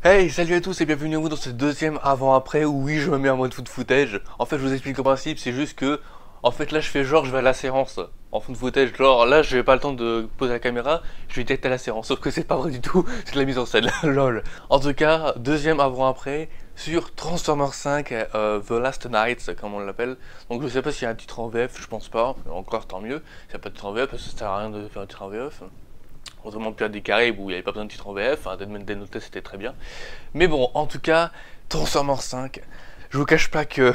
Hey, salut à tous et bienvenue à vous dans ce deuxième avant-après où oui, je me mets en mode foot footage. En fait, je vous explique le principe, c'est juste que, en fait, là, je fais genre, je vais à la séance en foot footage. Genre, là, je n'ai pas le temps de poser la caméra, je vais direct à la séance. Sauf que c'est pas vrai du tout, c'est de la mise en scène, lol. En tout cas, deuxième avant-après sur Transformers 5, The Last Knights, comme on l'appelle. Donc, je sais pas s'il y a un titre en VF, je pense pas, mais encore tant mieux. S'il n'y a pas de titre en VF, parce que ça sert à rien de faire un titre en VF. Autrement, Pirates des Caraïbes où il n'y avait pas besoin de titre en VF, Dead Man Dead Note c'était très bien. Mais bon, en tout cas, Transformers 5, je vous cache pas que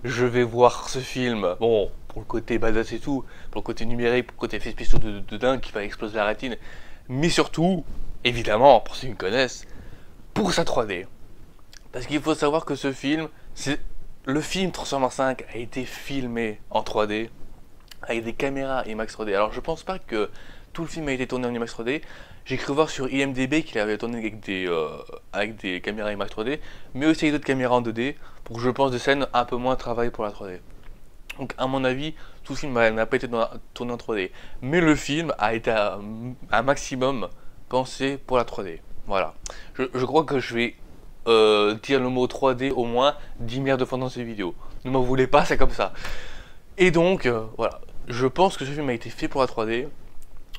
je vais voir ce film, bon, pour le côté badass et tout, pour le côté numérique, pour le côté effets spéciaux de dingue qui va exploser la rétine, mais surtout, évidemment, pour ceux qui me connaissent, pour sa 3D. Parce qu'il faut savoir que ce film, le film Transformers 5 a été filmé en 3D, avec des caméras IMAX 3D. Alors je pense pas que tout le film a été tourné en IMAX 3D. J'ai cru voir sur IMDb qu'il avait tourné avec des caméras IMAX 3D, mais aussi avec d'autres caméras en 2D, pour je pense des scènes un peu moins travaillées pour la 3D. Donc à mon avis, tout le film n'a pas été tourné en 3D. Mais le film a été un maximum pensé pour la 3D. Voilà. Je crois que je vais dire le mot 3D au moins 10 milliards de fois dans cette vidéo. Ne m'en voulez pas, c'est comme ça. Et donc, voilà. Je pense que ce film a été fait pour la 3D.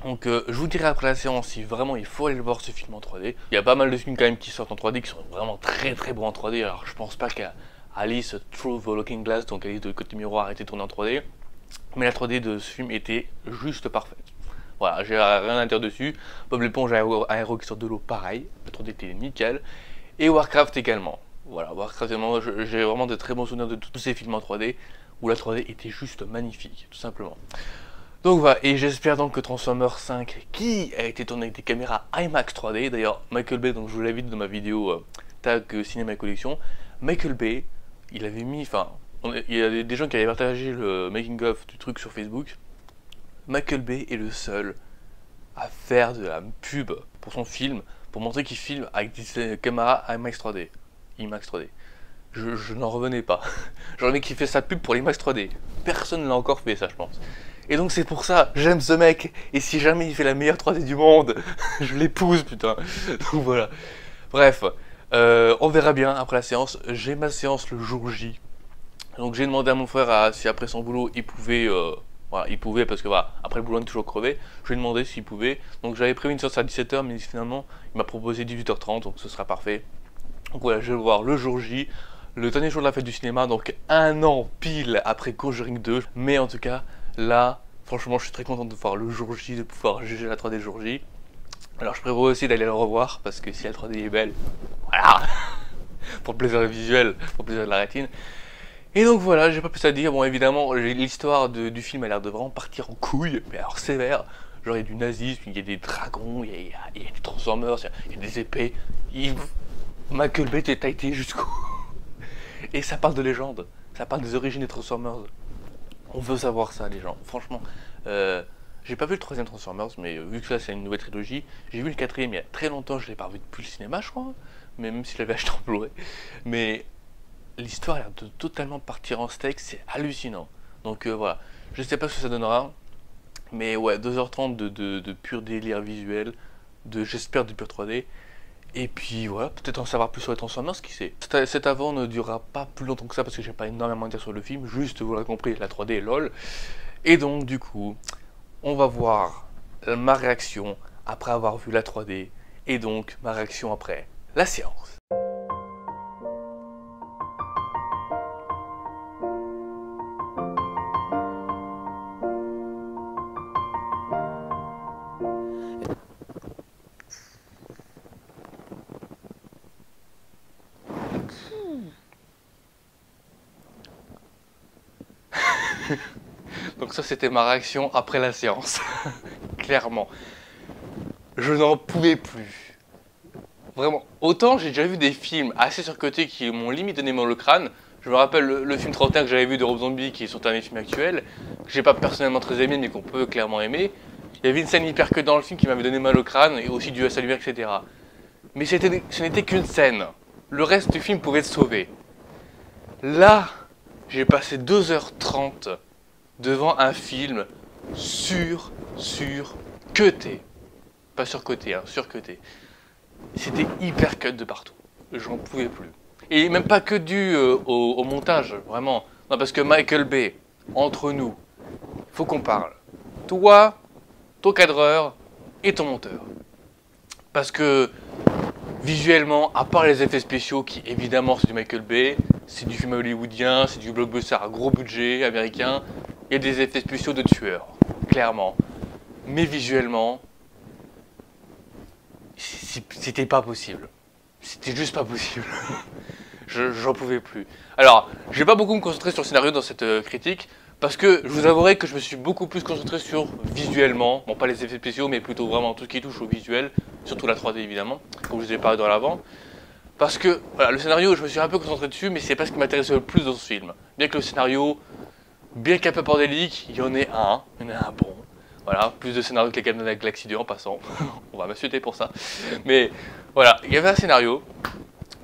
Donc je vous dirai après la séance si vraiment il faut aller le voir ce film en 3D. Il y a pas mal de films quand même qui sortent en 3D qui sont vraiment très très bons en 3D. Alors je pense pas qu'Alice Through the Looking Glass, donc Alice de Côté Miroir, a été tournée en 3D. Mais la 3D de ce film était juste parfaite. Voilà, j'ai rien à dire dessus. Bob l'éponge un héros qui sort de l'eau, pareil. La 3D était nickel. Et Warcraft également. Voilà, Warcraft également, j'ai vraiment de très bons souvenirs de tous ces films en 3D où la 3D était juste magnifique, tout simplement. Donc voilà, et j'espère donc que Transformers 5, qui a été tourné avec des caméras IMAX 3D, d'ailleurs Michael Bay, donc je vous l'invite dans ma vidéo tag cinéma et collection, Michael Bay, il avait mis, il y a des gens qui avaient partagé le making of du truc sur Facebook. Michael Bay est le seul à faire de la pub pour son film, pour montrer qu'il filme avec des caméras IMAX 3D. IMAX 3D. Je n'en revenais pas. J'en ai qui fait sa pub pour l'IMAX 3D. Personne ne l'a encore fait, ça, je pense. Et donc c'est pour ça, j'aime ce mec. Et si jamais il fait la meilleure 3D du monde, je l'épouse, putain. Donc voilà. Bref, on verra bien après la séance. J'ai ma séance le jour J. Donc j'ai demandé à mon frère si après son boulot il pouvait... voilà, il pouvait parce que voilà, après le boulot on est toujours crevé. Je lui ai demandé s'il pouvait. Donc j'avais prévu une séance à 17h, mais finalement il m'a proposé 18h30, donc ce sera parfait. Donc voilà, je vais le voir le jour J. Le dernier jour de la fête du cinéma, donc un an pile après Conjuring 2. Mais en tout cas, là, franchement, je suis très content de voir le jour J, de pouvoir juger la 3D jour J. Alors je prévois aussi d'aller le revoir, parce que si la 3D est belle, voilà, pour le plaisir visuel, pour le plaisir de la rétine. Et donc voilà, j'ai pas plus à dire. Bon, évidemment, l'histoire du film a l'air de vraiment partir en couille, mais alors sévère. Genre, il y a du nazisme, il y a des dragons, il y a des Transformers, il y a des épées. Michael Bay est taillé jusqu'au... Et ça parle de légende, ça parle des origines des Transformers. On veut savoir ça, les gens. Franchement, j'ai pas vu le troisième Transformers, mais vu que ça c'est une nouvelle trilogie, j'ai vu le quatrième il y a très longtemps, je l'ai pas vu depuis le cinéma, je crois. Mais même si je l'avais acheté en Blu-ray. Mais l'histoire a l'air de totalement partir en steak, c'est hallucinant. Donc voilà, je sais pas ce que ça donnera. Mais ouais, 2h30 de pur délire visuel, j'espère de pur 3D. Et puis voilà, peut-être en savoir plus sur les Transformers, qui sait. Cet avant ne durera pas plus longtemps que ça parce que j'ai pas énormément à dire sur le film, juste vous l'avez compris, la 3D est lol. Et donc du coup, on va voir ma réaction après avoir vu la 3D, et donc ma réaction après la séance. Donc ça c'était ma réaction après la séance, clairement. Je n'en pouvais plus. Vraiment, autant j'ai déjà vu des films assez surcotés qui m'ont limite donné mal au crâne. Je me rappelle le film 31 que j'avais vu de Rob Zombie, qui est son dernier film actuel, que j'ai pas personnellement très aimé, mais qu'on peut clairement aimer. Il y avait une scène hyper que dans le film qui m'avait donné mal au crâne, et aussi du SLV, etc. Mais ce n'était qu'une scène. Le reste du film pouvait se sauver. Là, j'ai passé 2h30 devant un film surcuté. Pas surcoté, hein, surcuté. c'était hyper cut de partout. J'en pouvais plus. Et même pas que dû au montage, vraiment. Non, parce que Michael Bay, entre nous, faut qu'on parle. Toi, ton cadreur et ton monteur. Parce que visuellement, à part les effets spéciaux qui évidemment c'est du Michael Bay, c'est du film hollywoodien, c'est du blockbuster à gros budget américain, il y a des effets spéciaux de tueurs, clairement. Mais visuellement, c'était pas possible. C'était juste pas possible. J'en pouvais plus. Alors, je vais pas beaucoup me concentrer sur le scénario dans cette critique, parce que je vous avouerai que je me suis beaucoup plus concentré sur visuellement, bon pas les effets spéciaux, mais plutôt vraiment tout ce qui touche au visuel, surtout la 3D évidemment, comme je vous ai parlé dans l'avant. Parce que voilà, le scénario, je me suis un peu concentré dessus, mais c'est pas ce qui m'intéressait le plus dans ce film. Bien que le scénario, bien qu'un peu bordélique, il y en ait un bon. Voilà, plus de scénario que les Gardiens de la Galaxie 2 en passant. On va m'insulter pour ça. Mais voilà, il y avait un scénario,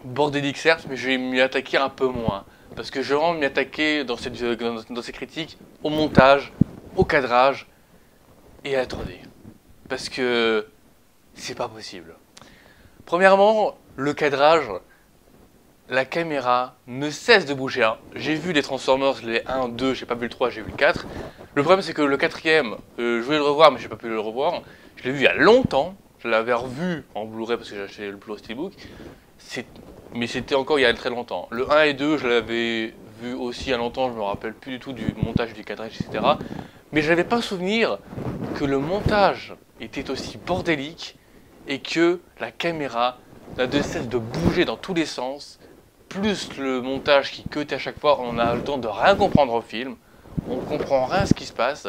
bordélique certes, mais je vais m'y attaquer un peu moins. Parce que je vais vraiment m'y attaquer dans ces critiques au montage, au cadrage et à la 3D. Parce que c'est pas possible. Premièrement, le cadrage, la caméra ne cesse de bouger. Hein. J'ai vu les Transformers, les 1, 2, j'ai pas vu le 3, j'ai vu le 4. Le problème c'est que le quatrième, je voulais le revoir mais j'ai pas pu le revoir. Je l'ai vu il y a longtemps, je l'avais revu en Blu-ray parce que j'ai acheté le Blu-ray Steelbook. Mais c'était encore il y a très longtemps. Le 1 et 2, je l'avais vu aussi il y a longtemps, je me rappelle plus du tout du montage, du cadrage, etc. Mais je n'avais pas souvenir que le montage était aussi bordélique et que la caméra n'a de cesse de bouger dans tous les sens, plus le montage qui cut à chaque fois, on a le temps de rien comprendre au film, on comprend rien à ce qui se passe.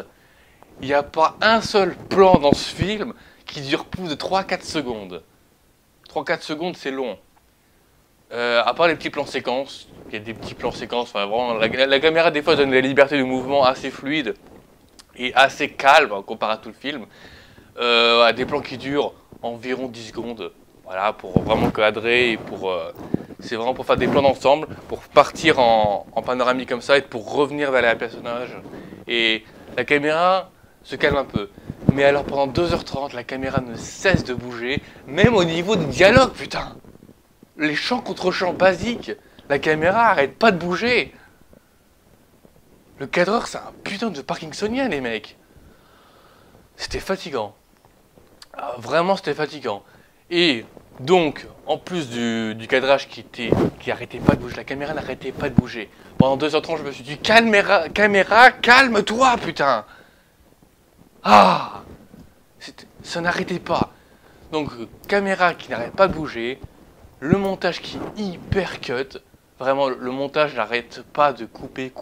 Il n'y a pas un seul plan dans ce film qui dure plus de 3-4 secondes. 3-4 secondes, c'est long. À part les petits plans séquences, il y a des petits plans séquences, enfin vraiment, la caméra des fois donne des libertés de mouvement assez fluides et assez calmes comparé à tout le film. Des plans qui durent environ 10 secondes, voilà, pour vraiment cadrer et pour... c'est vraiment pour faire des plans d'ensemble, pour partir en panoramique comme ça et pour revenir vers les personnages. Et la caméra se calme un peu. Mais alors pendant 2h30, la caméra ne cesse de bouger, même au niveau des dialogues, putain. Les champs contre champs basiques, la caméra arrête pas de bouger. Le cadreur, c'est un putain de parkinsonien, les mecs. C'était fatigant. Ah, vraiment, c'était fatigant. Et donc, en plus du cadrage qui arrêtait pas de bouger, la caméra n'arrêtait pas de bouger. Pendant 2h30, je me suis dit, caméra, calme-toi, putain. Ah, ça n'arrêtait pas. Donc, caméra qui n'arrête pas de bouger, le montage qui est hyper cut. Vraiment, le montage n'arrête pas de couper.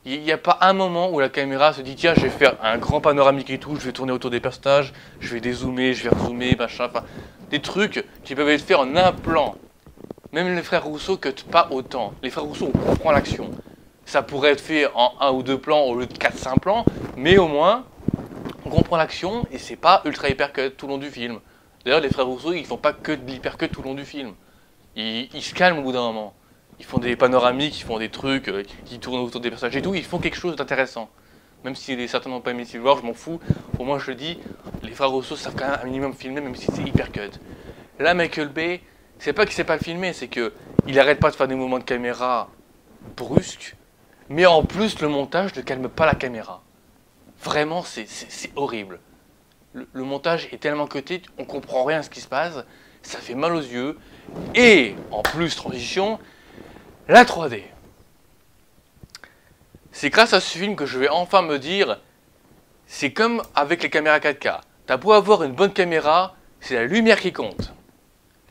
Il n'y a pas un moment où la caméra se dit, tiens, je vais faire un grand panoramique et tout, je vais tourner autour des personnages, je vais dézoomer, je vais rezoomer, machin, enfin, des trucs qui peuvent être faits en un plan. Même les frères Rousseau cut pas autant. Les frères Rousseau, on comprend l'action. Ça pourrait être fait en 1 ou 2 plans au lieu de 4-5 plans, mais au moins, on comprend l'action et c'est pas ultra hyper cut tout le long du film. D'ailleurs, les frères Rousseau, ils font pas que de l'hyper cut tout le long du film. Ils se calment au bout d'un moment. Ils font des panoramiques, ils font des trucs qui tournent autour des personnages et tout, ils font quelque chose d'intéressant. Même si certains n'ont pas aimé Civil War, je m'en fous. Pour moi, je le dis, les frères Rousseau savent quand même un minimum filmer, même si c'est hyper cut. Là, Michael Bay, c'est pas qu'il sait pas le filmer, c'est qu'il arrête pas de faire des mouvements de caméra brusques, mais en plus, le montage ne calme pas la caméra. Vraiment, c'est horrible. Le montage est tellement cuté, on comprend rien à ce qui se passe, ça fait mal aux yeux, et en plus, transition, la 3D. C'est grâce à ce film que je vais enfin me dire, c'est comme avec les caméras 4K. T'as beau avoir une bonne caméra, c'est la lumière qui compte.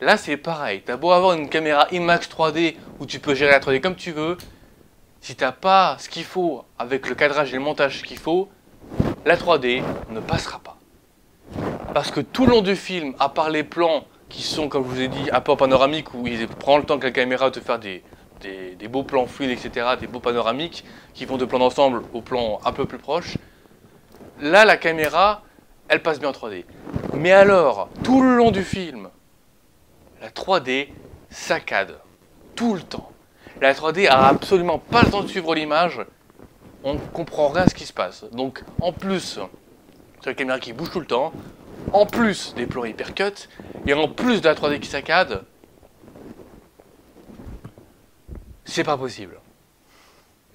Là, c'est pareil. T'as beau avoir une caméra IMAX 3D où tu peux gérer la 3D comme tu veux, si t'as pas ce qu'il faut avec le cadrage et le montage qu'il faut, la 3D ne passera pas. Parce que tout le long du film, à part les plans qui sont, comme je vous ai dit, un peu panoramiques, où il prend le temps que la caméra de faire des beaux plans fluides, etc., des beaux panoramiques, qui vont de plan d'ensemble au plan un peu plus proche, là, la caméra, elle passe bien en 3D. Mais alors, tout le long du film, la 3D saccade. Tout le temps. La 3D a absolument pas le temps de suivre l'image, on ne comprend rien à ce qui se passe. Donc, en plus, c'est la caméra qui bouge tout le temps, en plus des plans hypercut, et en plus de la 3D qui saccade, c'est pas possible.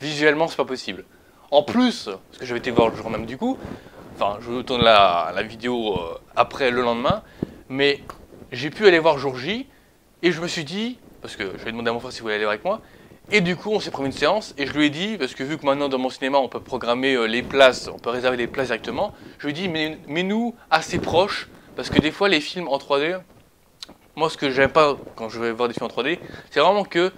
Visuellement, c'est pas possible. En plus, parce que j'avais été voir le jour même du coup, enfin, je vous tourne la vidéo après le lendemain, mais j'ai pu aller voir jour J, et je me suis dit, parce que je lui ai demandé à mon frère s'il voulait aller avec moi, et du coup, on s'est pris une séance, et je lui ai dit, parce que vu que maintenant dans mon cinéma, on peut programmer les places, on peut réserver les places directement, je lui ai dit, mets-nous assez proches, parce que des fois, les films en 3D, moi, ce que j'aime pas quand je vais voir des films en 3D, c'est vraiment que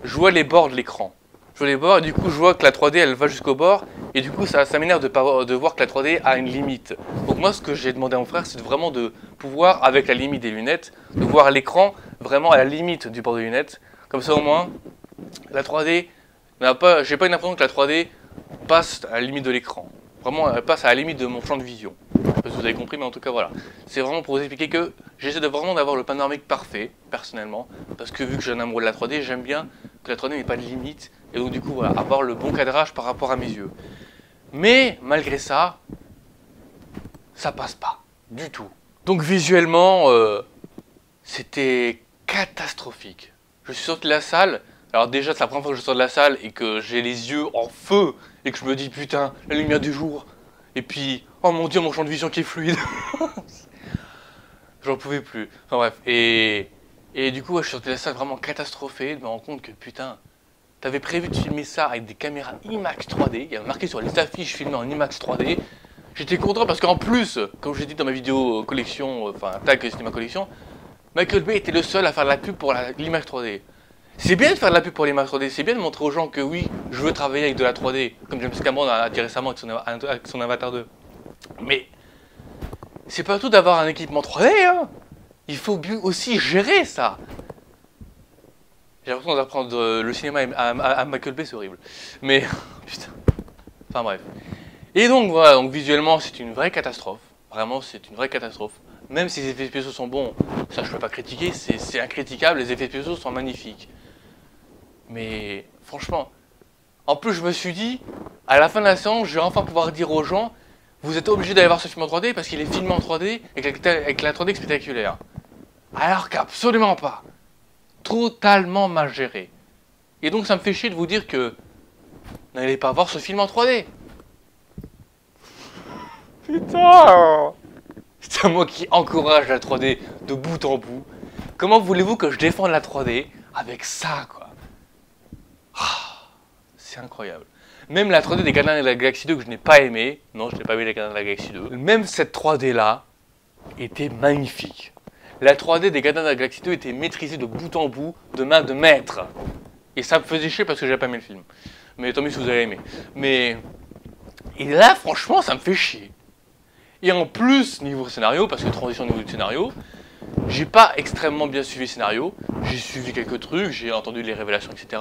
je vois les bords de l'écran. Je vois les bords, et du coup, je vois que la 3D, elle va jusqu'au bord, et du coup, ça m'énerve de voir que la 3D a une limite. Donc moi, ce que j'ai demandé à mon frère, c'est vraiment de pouvoir, avec la limite des lunettes, de voir l'écran vraiment à la limite du bord des lunettes. Comme ça, au moins, la 3D j'ai pas une impression que la 3D passe à la limite de l'écran. Vraiment, elle passe à la limite de mon champ de vision. Je sais pas si vous avez compris, mais en tout cas, voilà. C'est vraiment pour vous expliquer que j'essaie vraiment d'avoir le panoramique parfait, personnellement, parce que vu que j'ai un amour de la 3D, j'aime bien que la 3D n'ait pas de limite, et donc du coup, voilà, avoir le bon cadrage par rapport à mes yeux. Mais, malgré ça, ça passe pas, du tout. Donc visuellement, c'était catastrophique. Je suis sorti de la salle. Alors déjà, c'est la première fois que je sors de la salle et que j'ai les yeux en feu et que je me dis putain, la lumière du jour. Et puis, oh mon dieu, mon champ de vision qui est fluide. J'en pouvais plus. Enfin bref. Et du coup, je suis sorti de la salle vraiment catastrophé de me rendre compte que putain, t'avais prévu de filmer ça avec des caméras IMAX 3D. Il y avait marqué sur les affiches filmées en IMAX 3D. J'étais content parce qu'en plus, comme j'ai dit dans ma vidéo collection, enfin tag cinéma collection, Michael Bay était le seul à faire de la pub pour l'IMAX 3D. C'est bien de faire de la pub pour l'IMAX 3D, c'est bien de montrer aux gens que oui, je veux travailler avec de la 3D, comme James Cameron a dit récemment avec son Avatar 2. Mais c'est pas tout d'avoir un équipement 3D, hein. Il faut aussi gérer ça. J'ai l'impression d'apprendre le cinéma à Michael Bay, c'est horrible. Mais, putain. Enfin bref. Et donc voilà, donc visuellement c'est une vraie catastrophe. Vraiment c'est une vraie catastrophe. Même si les effets spéciaux sont bons, ça je peux pas critiquer, c'est incritiquable, les effets spéciaux sont magnifiques. Mais franchement, en plus je me suis dit, à la fin de la séance, je vais enfin pouvoir dire aux gens, vous êtes obligés d'aller voir ce film en 3D parce qu'il est filmé en 3D avec la 3D spectaculaire. Alors qu'absolument pas. Totalement mal géré. Et donc ça me fait chier de vous dire que n'allez pas voir ce film en 3D. Putain! C'est moi qui encourage la 3D de bout en bout. Comment voulez-vous que je défende la 3D avec ça, quoi? C'est incroyable. Même la 3D des Gardiens de la Galaxie 2 que je n'ai pas aimé, non, je n'ai pas aimé les Gardiens de la Galaxie 2, même cette 3D-là était magnifique. La 3D des Gardiens de la Galaxie 2 était maîtrisée de bout en bout, de main de maître. Et ça me faisait chier parce que j'avais pas aimé le film. Mais tant mieux si vous avez aimé. Mais... Et là, franchement, ça me fait chier. Et en plus, niveau scénario, parce que transition au niveau du scénario, j'ai pas extrêmement bien suivi le scénario. J'ai suivi quelques trucs, j'ai entendu les révélations, etc.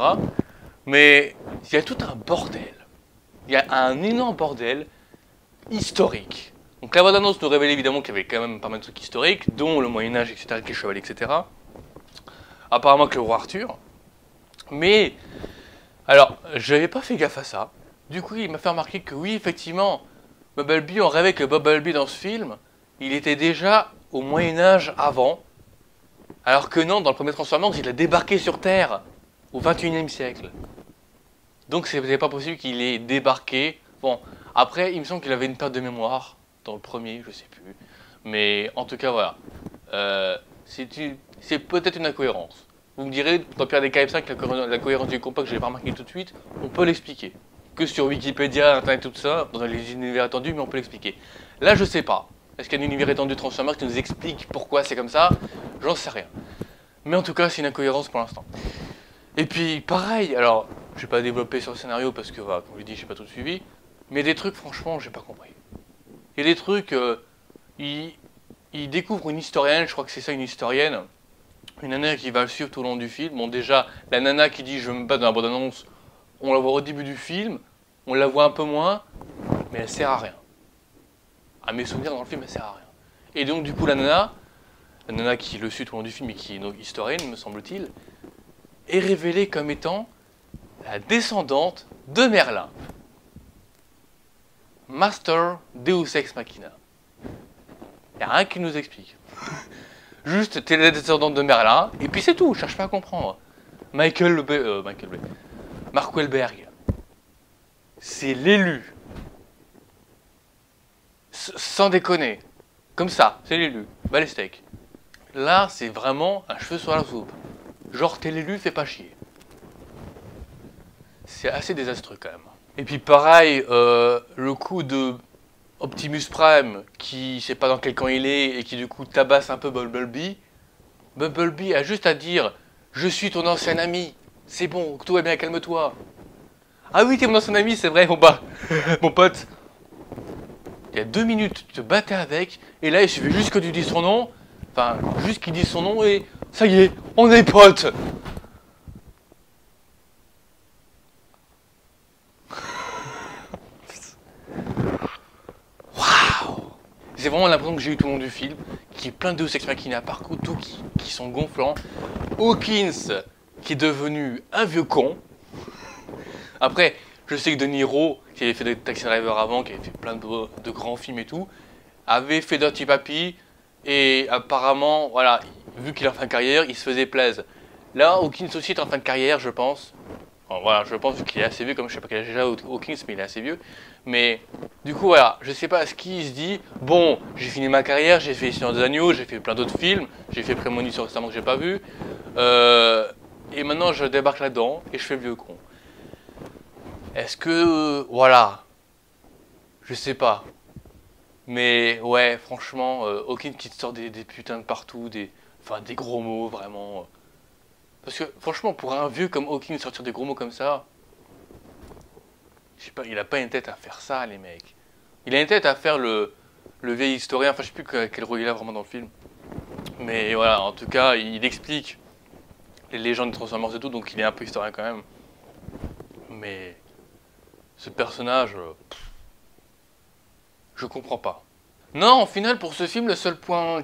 Mais il y a tout un bordel. Il y a un énorme bordel historique. Donc la bande-annonce nous révélait évidemment qu'il y avait quand même pas mal de trucs historiques, dont le Moyen-Âge, etc., avec les chevaliers, etc. Apparemment que le roi Arthur. Mais, alors, j'avais pas fait gaffe à ça. Du coup, il m'a fait remarquer que oui, effectivement, Bumblebee, on rêvait que Bumblebee dans ce film, il était déjà au Moyen-Âge avant. Alors que non, dans le premier Transformers, il a débarqué sur Terre au 21e siècle. Donc c'était pas possible qu'il ait débarqué. Bon, après, il me semble qu'il avait une perte de mémoire dans le premier, je sais plus. Mais en tout cas, voilà. C'est peut-être une incohérence. Vous me direz, dans Pirates des Caraïbes 5, la cohérence du compas que j'ai pas remarqué tout de suite, on peut l'expliquer. Que sur Wikipédia, Internet, tout ça, dans les univers étendus, mais on peut l'expliquer. Là, je sais pas. Est-ce qu'il y a un univers étendu de Transformers qui nous explique pourquoi c'est comme ça? J'en sais rien. Mais en tout cas, c'est une incohérence pour l'instant. Et puis, pareil, alors, je vais pas développer sur le scénario parce que, voilà, comme je l'ai dit, j'ai pas tout suivi. Mais des trucs, franchement, j'ai pas compris. Il y a des trucs, il découvre une historienne, je crois que c'est ça, une historienne, une nana qui va le suivre tout au long du film. Bon, déjà, la nana qui dit je veux me battre dans la bande-annonce, on la voit au début du film, on la voit un peu moins, mais elle sert à rien. À mes souvenirs, dans le film, elle sert à rien. Et donc, du coup, la nana qui le suit tout au long du film et qui est une historienne, me semble-t-il, est révélée comme étant la descendante de Merlin. Master Deus Ex Machina. Y a rien qui nous explique. Juste, t'es la descendante de Merlin, et puis c'est tout, cherche pas à comprendre. Michael Bay. Mark Wahlberg. C'est l'élu. Sans déconner. Comme ça, c'est l'élu. Bah les steaks. Là, c'est vraiment un cheveu sur la soupe. Genre, t'es l'élu, fais pas chier. C'est assez désastreux quand même. Et puis pareil, le coup de Optimus Prime, qui sait pas dans quel camp il est, et qui du coup tabasse un peu Bumblebee. Bumblebee a juste à dire « Je suis ton ancien ami, c'est bon, tout va bien, calme-toi. » Ah oui, t'es mon ancien ami, c'est vrai, mon pote. Il y a 2 minutes, tu te battais avec, et là il suffit juste que tu dises son nom, enfin, juste qu'il dise son nom, et ça y est, on est potes. Waouh! C'est vraiment l'impression que j'ai eu tout le long du film, qui est plein de Deus Ex Machina partout, tout qui sont gonflants. Hawkins, qui est devenu un vieux con. Après, je sais que De Niro, qui avait fait des Taxi Driver avant, qui avait fait plein de grands films et tout, avait fait Dirty Papi, et apparemment, voilà, vu qu'il est en fin de carrière, il se faisait plaisir. Là, Hawkins aussi est en fin de carrière, je pense. Bon, voilà, je pense qu'il est assez vieux, comme je sais pas quel âge déjà Hawkins, mais il est assez vieux. Mais du coup, voilà, je sais pas ce qu'il se dit. Bon, j'ai fini ma carrière, j'ai fait Seigneur des Agneaux, j'ai fait plein d'autres films, j'ai fait Prémonition récemment que j'ai pas vu. Et maintenant, je débarque là-dedans et je fais le vieux con. Est-ce que, voilà, je sais pas. Mais ouais, franchement, Hawkins qui te sort des putains de partout, enfin des gros mots, vraiment. Parce que franchement, pour un vieux comme Hawkins sortir des gros mots comme ça, je sais pas, il a pas une tête à faire ça, les mecs. Il a une tête à faire le vieil historien, enfin je sais plus quel rôle il a vraiment dans le film. Mais voilà, en tout cas, il explique les légendes des Transformers et tout, donc il est un peu historien quand même. Mais ce personnage, je comprends pas. Non, au final, pour ce film, le seul point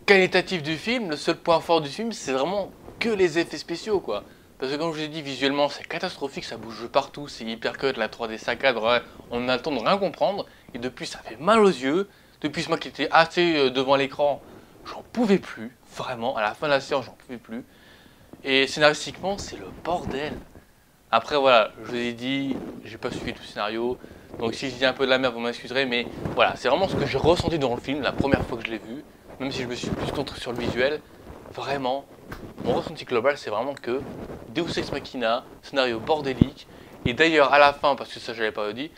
qualitatif du film, le seul point fort du film, c'est vraiment que les effets spéciaux, quoi. Parce que comme je vous ai dit, visuellement, c'est catastrophique, ça bouge partout, c'est hyper cut, la 3D saccade, ouais, on a le temps de rien comprendre, et depuis, ça fait mal aux yeux. Depuis, moi qui étais assez devant l'écran, j'en pouvais plus, vraiment, à la fin de la séance, j'en pouvais plus. Et scénaristiquement, c'est le bordel. Après, voilà, je vous ai dit, j'ai pas suivi tout le scénario, donc si je dis un peu de la merde, vous m'excuserez, mais voilà, c'est vraiment ce que j'ai ressenti dans le film, la première fois que je l'ai vu, même si je me suis plus concentré sur le visuel, vraiment, mon ressenti global, c'est vraiment que Deus Ex Machina, scénario bordélique, et d'ailleurs, à la fin, parce que ça, je l'avais pas dit,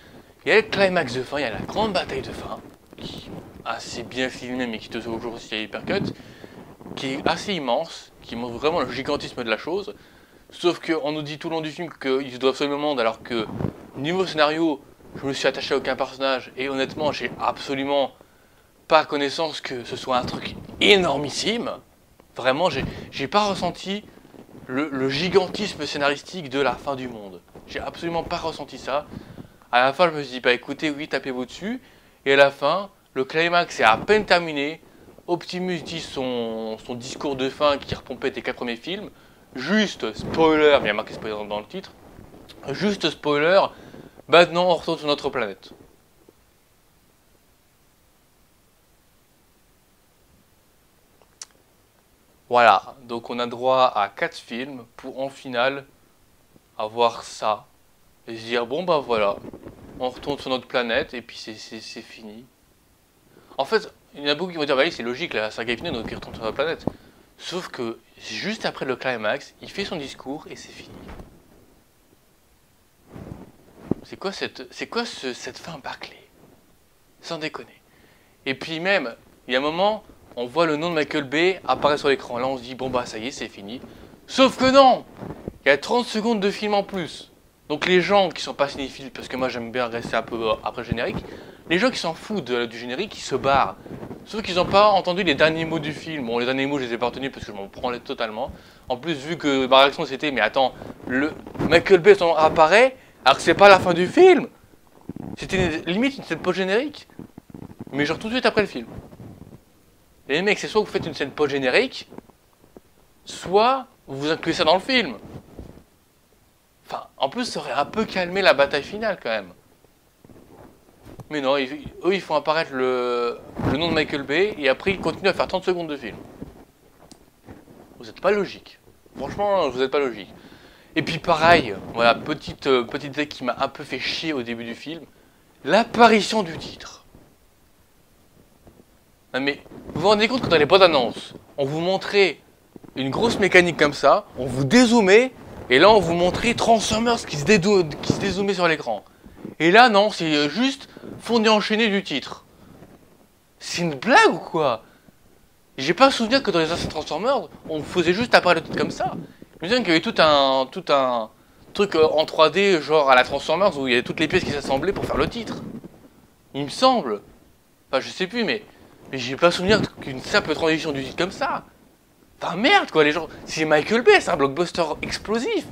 il y a le climax de fin, il y a la grande bataille de fin, qui est assez bien filmée, mais qui te joue toujours aussi hyper cut, qui est assez immense, qui montre vraiment le gigantisme de la chose, sauf qu'on nous dit tout le long du film qu'ils se doivent sauver le monde, alors que, niveau scénario, je me suis attaché à aucun personnage, et honnêtement, j'ai absolument pas connaissance que ce soit un truc énormissime. Vraiment, j'ai pas ressenti le gigantisme scénaristique de la fin du monde. J'ai absolument pas ressenti ça. À la fin, je me suis dit, bah écoutez, oui, tapez-vous dessus. Et à la fin, le climax est à peine terminé. Optimus dit son discours de fin qui repompait des 4 premiers films. Juste, spoiler, il y a marqué spoiler dans le titre. Juste spoiler, maintenant on retourne sur notre planète. Voilà, donc on a droit à 4 films pour en finale avoir ça. Et se dire, bon bah voilà, on retourne sur notre planète et puis c'est fini. En fait, il y en a beaucoup qui vont dire, bah oui c'est logique, la saga est finie donc il retourne sur notre planète. Sauf que juste après le climax, il fait son discours et c'est fini. C'est quoi cette fin bâclée? Sans déconner. Et puis même, il y a un moment, on voit le nom de Michael Bay apparaître sur l'écran. Là, on se dit, bon bah ça y est, c'est fini. Sauf que non! Il y a 30 secondes de film en plus. Donc les gens qui sont pas cinéphiles, parce que moi j'aime bien rester un peu après le générique, les gens qui s'en foutent du générique, ils se barrent. Sauf qu'ils n'ont pas entendu les derniers mots du film. Bon, les derniers mots, je les ai pas retenus parce que je m'en prends totalement. En plus, vu que ma réaction c'était, mais attends, le Michael Bay apparaît, alors que c'est pas la fin du film. C'était limite une scène post-générique. Mais genre tout de suite après le film. Et les mecs, c'est soit vous faites une scène post-générique, soit vous incluez ça dans le film. Enfin, en plus, ça aurait un peu calmé la bataille finale quand même. Mais non, eux ils font apparaître le nom de Michael Bay et après ils continuent à faire 30 secondes de film. Vous êtes pas logique. Franchement, vous êtes pas logique. Et puis pareil, voilà, petite idée qui m'a un peu fait chier au début du film, l'apparition du titre. Non mais, vous vous rendez compte que dans les bonnes annonces, on vous montrait une grosse mécanique comme ça, on vous dézoomait, et là on vous montrait Transformers qui se dézoomait sur l'écran. Et là non, c'est juste fondu enchaîné du titre. C'est une blague ou quoi? J'ai pas souvenir que dans les anciens Transformers, on faisait juste apparaître le titre comme ça. Je me souviens qu'il y avait tout un truc en 3D, genre à la Transformers, où il y avait toutes les pièces qui s'assemblaient pour faire le titre. Il me semble. Enfin, je sais plus, mais j'ai pas souvenir qu'une simple transition du titre comme ça. Enfin, merde, quoi, les gens. C'est Michael Bay, c'est un blockbuster explosif.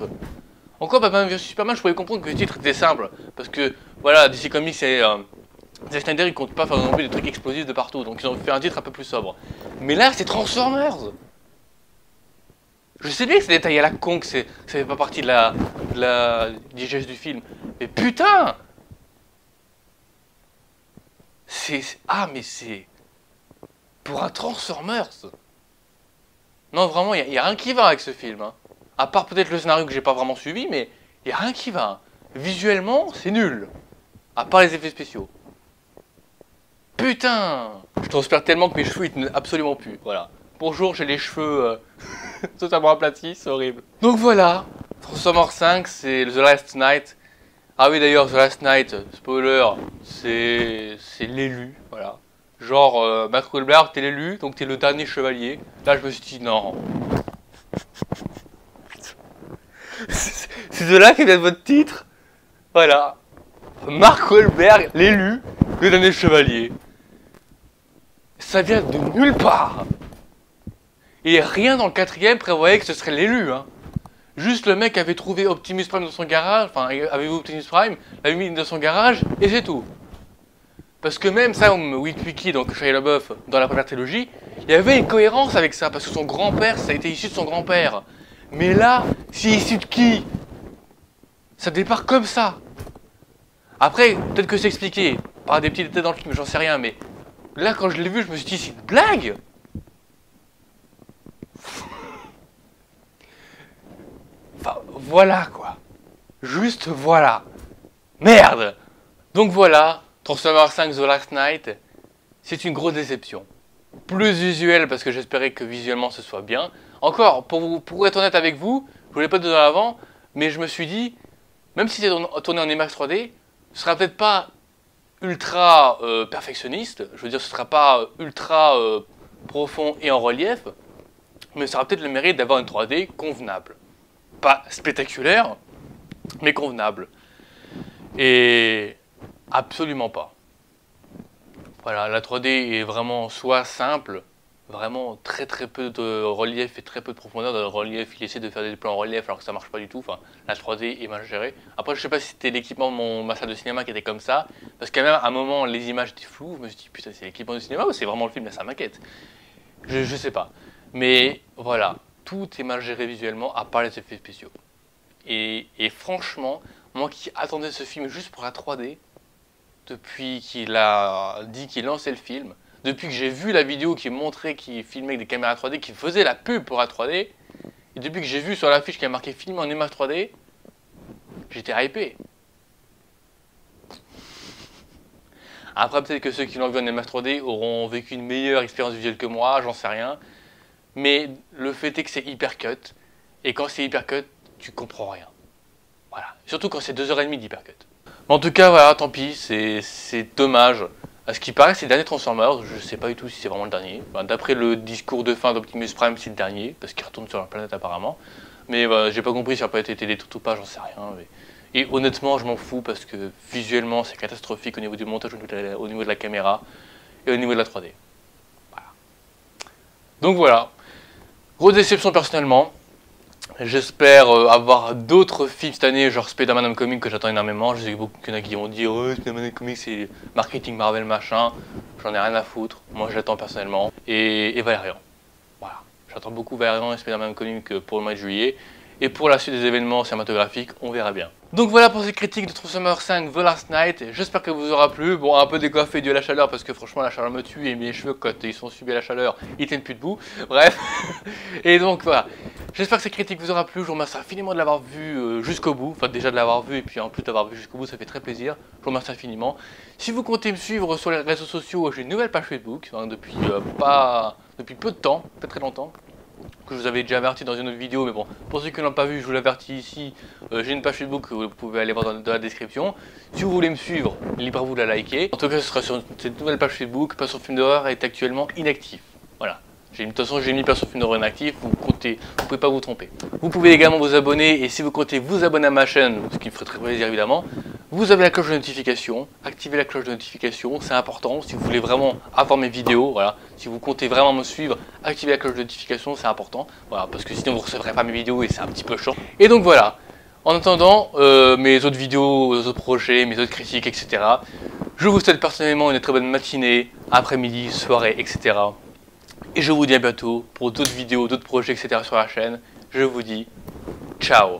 Encore, Batman vs Superman, je pouvais comprendre que le titre était simple. Parce que, voilà, DC Comics et Zack Snyder, ils comptent pas faire non plus des trucs explosifs de partout. Donc, ils ont fait un titre un peu plus sobre. Mais là, c'est Transformers. Je sais bien que c'est détaillé à la con, que ça fait pas partie de la digeste du film. Mais putain! Ah, mais c'est... Pour un Transformers! Non, vraiment, il y a rien qui va avec ce film. Hein. À part peut-être le scénario que j'ai pas vraiment suivi, mais il y a rien qui va. Visuellement, c'est nul. À part les effets spéciaux. Putain! Je transpire tellement que mes cheveux, ils tenaient absolument plus. Voilà. Bonjour, j'ai les cheveux totalement aplatis, c'est horrible. Donc voilà, Transformers 5, c'est The Last Night. Ah oui, d'ailleurs, The Last Night, spoiler, c'est l'élu, voilà. Genre, Matt Goldberg, t'es l'élu, donc t'es le dernier chevalier. Là, je me suis dit, non. C'est de là que vient votre titre. Voilà. Mark Wahlberg, l'élu, le dernier chevalier. Ça vient de nulle part. Et rien dans le quatrième prévoyait que ce serait l'élu. Hein. Juste le mec avait trouvé Optimus Prime dans son garage, enfin, avait vu Optimus Prime, l'avait mis dans son garage, et c'est tout. Parce que même Sam Witwicky, donc Shia LaBeouf, dans la première trilogie, il y avait une cohérence avec ça, parce que son grand-père, ça a été issu de son grand-père. Mais là, c'est issu de qui? Ça départ comme ça. Après, peut-être que c'est expliqué par des petits détails dans le film, j'en sais rien, mais là, quand je l'ai vu, je me suis dit, c'est une blague. Enfin, voilà quoi. Juste voilà. Merde. Donc voilà, Transformers 5 The Last Night, c'est une grosse déception. Plus visuel parce que j'espérais que visuellement ce soit bien. Encore, pour être honnête avec vous, je voulais pas te donner avant, mais je me suis dit, même si c'est tourné en IMAX 3D, ce sera peut-être pas ultra perfectionniste, je veux dire ce sera pas ultra profond et en relief, mais ça aura peut-être le mérite d'avoir une 3D convenable. Pas spectaculaire, mais convenable. Et absolument pas. Voilà, la 3D est vraiment soit simple, vraiment très peu de relief et très peu de profondeur dans le relief. Il essaie de faire des plans en relief alors que ça marche pas du tout. Enfin, la 3D est mal gérée. Après, je sais pas si c'était l'équipement de ma salle de cinéma qui était comme ça, parce qu'à même à un moment les images étaient floues. Je me suis dit putain, c'est l'équipement du cinéma ou c'est vraiment le film, là, ça maquette. Je sais pas. Mais voilà, tout est mal géré visuellement à part les effets spéciaux. Et franchement, moi qui attendais ce film juste pour la 3D, depuis qu'il a dit qu'il lançait le film, depuis que j'ai vu la vidéo qui montrait qu'il filmait avec des caméras 3D, qui faisait la pub pour la 3D, et depuis que j'ai vu sur l'affiche qui a marqué film en image 3D, j'étais hypé. Après, peut-être que ceux qui l'ont vu en image 3D auront vécu une meilleure expérience visuelle que moi, j'en sais rien. Mais le fait est que c'est hyper cut, et quand c'est hyper cut, tu comprends rien. Voilà. Surtout quand c'est 2h30 d'hyper cut. En tout cas, voilà, tant pis, c'est dommage. À ce qui paraît, c'est le dernier Transformers. Je sais pas du tout si c'est vraiment le dernier. Enfin, d'après le discours de fin d'Optimus Prime, c'est le dernier, parce qu'il retourne sur la planète apparemment. Mais j'ai pas compris si la planète était détruite ou pas, j'en sais rien. Et honnêtement, je m'en fous, parce que visuellement, c'est catastrophique au niveau du montage, au niveau de la caméra, et au niveau de la 3D. Voilà. Donc voilà. Grosse déception personnellement. J'espère avoir d'autres films cette année, genre Spider-Man Homecoming que j'attends énormément. Je sais qu'il y en a qui vont dire oh, Spider-Man Homecoming c'est marketing Marvel machin. J'en ai rien à foutre. Moi j'attends personnellement. Et Valérian. Voilà. J'attends beaucoup Valérian et Spider-Man Homecoming pour le mois de juillet. Et pour la suite des événements cinématographiques, on verra bien. Donc voilà pour cette critique de Transformers 5 The Last Night. J'espère qu'elle vous aura plu. Bon, un peu décoiffé dû à la chaleur parce que franchement la chaleur me tue et mes cheveux quand ils sont subis à la chaleur, ils tiennent plus debout. Bref. Et donc voilà. J'espère que cette critique vous aura plu. Je vous remercie infiniment de l'avoir vu jusqu'au bout. Enfin déjà de l'avoir vu et puis en plus d'avoir vu jusqu'au bout, ça fait très plaisir. Je vous remercie infiniment. Si vous comptez me suivre sur les réseaux sociaux, j'ai une nouvelle page Facebook depuis peu de temps, pas très longtemps, que je vous avais déjà averti dans une autre vidéo, mais bon, pour ceux qui ne l'ont pas vu, je vous l'avertis ici, j'ai une page Facebook que vous pouvez aller voir dans la description. Si vous voulez me suivre, libre à vous de la liker. En tout cas, ce sera sur cette nouvelle page Facebook. Passion Film d'horreur est actuellement inactif. Voilà. De toute façon, j'ai mis Passion Film d'horreur inactif, vous pouvez pas vous tromper. Vous pouvez également vous abonner, et si vous comptez vous abonner à ma chaîne, ce qui me ferait très plaisir évidemment, vous avez la cloche de notification, activez la cloche de notification, c'est important, si vous voulez vraiment avoir mes vidéos, voilà, si vous comptez vraiment me suivre, activez la cloche de notification, c'est important, voilà, parce que sinon vous ne recevrez pas mes vidéos et c'est un petit peu chiant. Et donc voilà, en attendant mes autres vidéos, mes autres projets, mes autres critiques, etc., je vous souhaite personnellement une très bonne matinée, après-midi, soirée, etc. Et je vous dis à bientôt pour d'autres vidéos, d'autres projets, etc. sur la chaîne. Je vous dis ciao.